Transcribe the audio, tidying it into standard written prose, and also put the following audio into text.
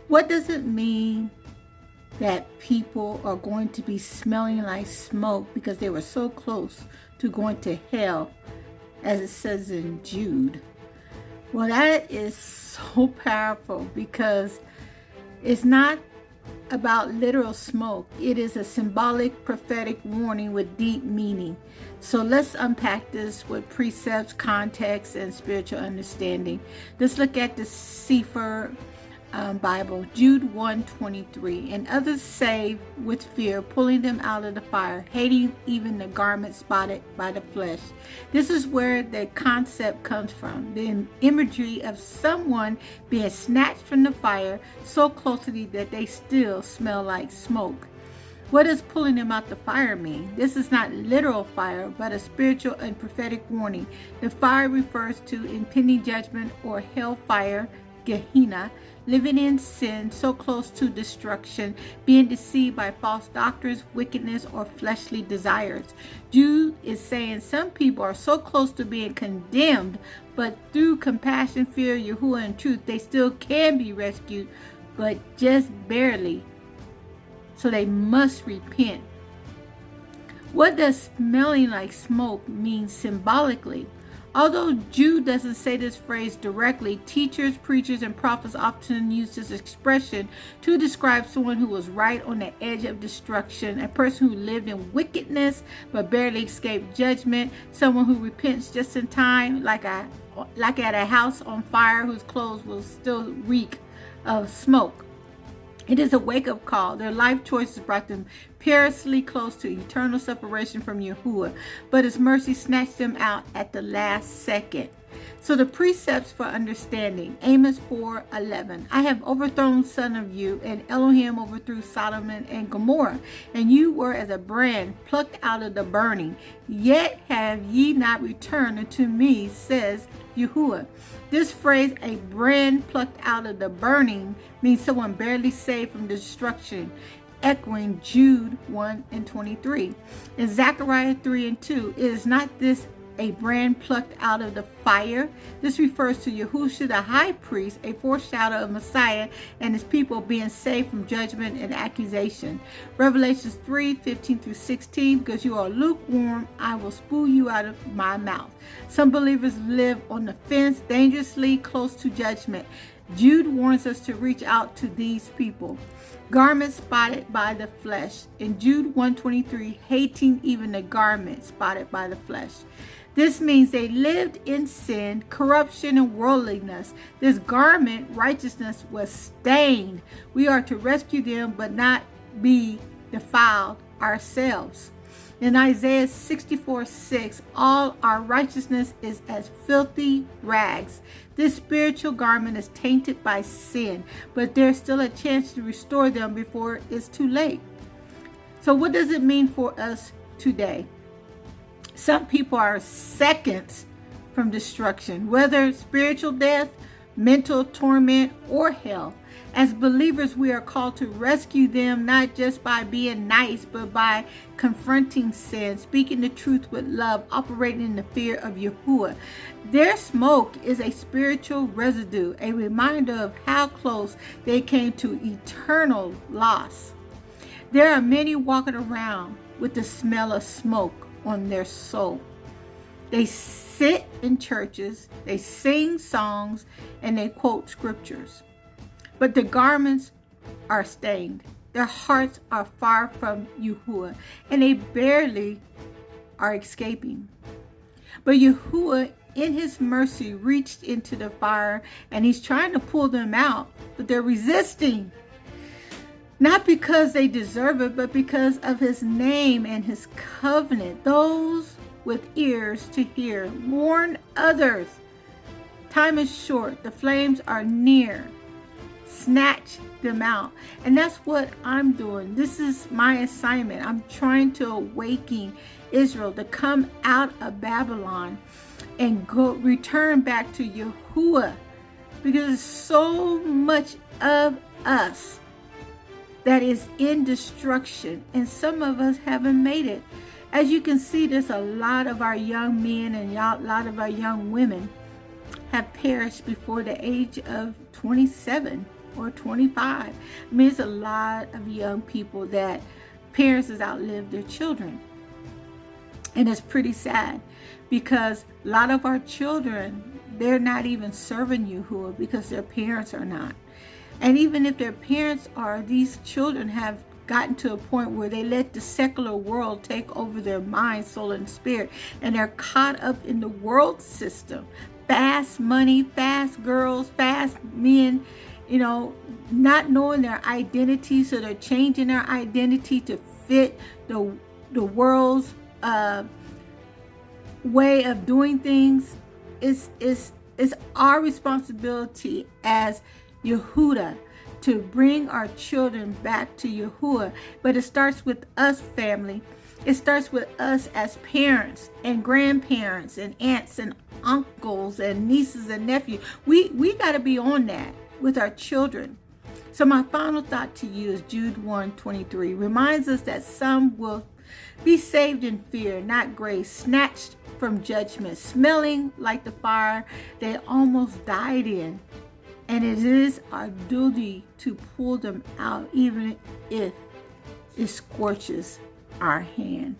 What does it mean that people are going to be smelling like smoke because they were so close to going to hell, as it says in Jude? Well, that is so powerful because it's not about literal smoke. It is a symbolic prophetic warning with deep meaning. So let's unpack this with precepts, context, and spiritual understanding. Let's look at the Sefer Bible, Jude 1:23. And others say with fear, pulling them out of the fire, hating even the garment spotted by the flesh. This is where the concept comes from, the imagery of someone being snatched from the fire so closely that they still smell like smoke. What does pulling them out the fire mean? This is not literal fire, but a spiritual and prophetic warning. The fire refers to impending judgment or hellfire, Gehenna, living in sin, so close to destruction, being deceived by false doctrines, wickedness, or fleshly desires. Jude is saying some people are so close to being condemned, but through compassion, fear, Yahuwah, and truth, they still can be rescued, but just barely. So they must repent. What does smelling like smoke mean symbolically? Although Jude doesn't say this phrase directly, teachers, preachers, and prophets often use this expression to describe someone who was right on the edge of destruction, a person who lived in wickedness but barely escaped judgment, someone who repents just in time, like at a house on fire whose clothes will still reek of smoke. It is a wake-up call. Their life choices brought them perilously close to eternal separation from Yahuwah, but His mercy snatched them out at the last second. So the precepts for understanding, Amos 4:11. I have overthrown some of you, and Elohim overthrew Sodom and Gomorrah, and you were as a brand plucked out of the burning. Yet have ye not returned unto me, says Yahuwah. This phrase, a brand plucked out of the burning, means someone barely saved from destruction, echoing Jude 1:23. In Zechariah 3:2, is not this a brand plucked out of the fire? This refers to Yahushua the high priest, a foreshadow of Messiah and his people being saved from judgment and accusation. Revelations 3:15-16, because you are lukewarm, I will spew you out of my mouth. Some believers live on the fence, dangerously close to judgment. Jude warns us to reach out to these people. Garments spotted by the flesh. In Jude 1:23, hating even the garment spotted by the flesh. This means they lived in sin, corruption, and worldliness. This garment, righteousness, was stained. We are to rescue them, but not be defiled ourselves. In Isaiah 64:6, all our righteousness is as filthy rags. This spiritual garment is tainted by sin, but there's still a chance to restore them before it's too late. So what does it mean for us today? Some people are seconds from destruction, whether spiritual death, mental torment, or hell. As believers, we are called to rescue them, not just by being nice, but by confronting sin, speaking the truth with love, operating in the fear of Yahuwah. Their smoke is a spiritual residue, a reminder of how close they came to eternal loss. There are many walking around with the smell of smoke on their soul. They sit in churches, they sing songs, and they quote scriptures. But their garments are stained. Their hearts are far from Yahuwah, and they barely are escaping. But Yahuwah, in his mercy, reached into the fire, and he's trying to pull them out, but they're resisting. Not because they deserve it, but because of his name and his covenant. Those with ears to hear, warn others. Time is short. The flames are near. Snatch them out. And that's what I'm doing. This is my assignment. I'm trying to awaken Israel to come out of Babylon and return back to Yahuwah, because so much of us that is in destruction, and some of us haven't made it. As you can see, there's a lot of our young men and a lot of our young women have perished before the age of 27. or 25. I mean, it's a lot of young people that parents has outlived their children. And it's pretty sad because a lot of our children, they're not even serving Yahuwah because their parents are not. And even if their parents are, these children have gotten to a point where they let the secular world take over their mind, soul, and spirit. And they're caught up in the world system. Fast money, fast girls, fast men, you know, not knowing their identity. So they're changing their identity to fit the world's way of doing things. It's our responsibility as Yehuda to bring our children back to Yahuwah. But it starts with us, family. It starts with us as parents and grandparents and aunts and uncles and nieces and nephews. We got to be on that with our children. So my final thought to you is Jude 1:23 reminds us that some will be saved in fear, not grace, snatched from judgment, smelling like the fire they almost died in. And it is our duty to pull them out, even if it scorches our hand.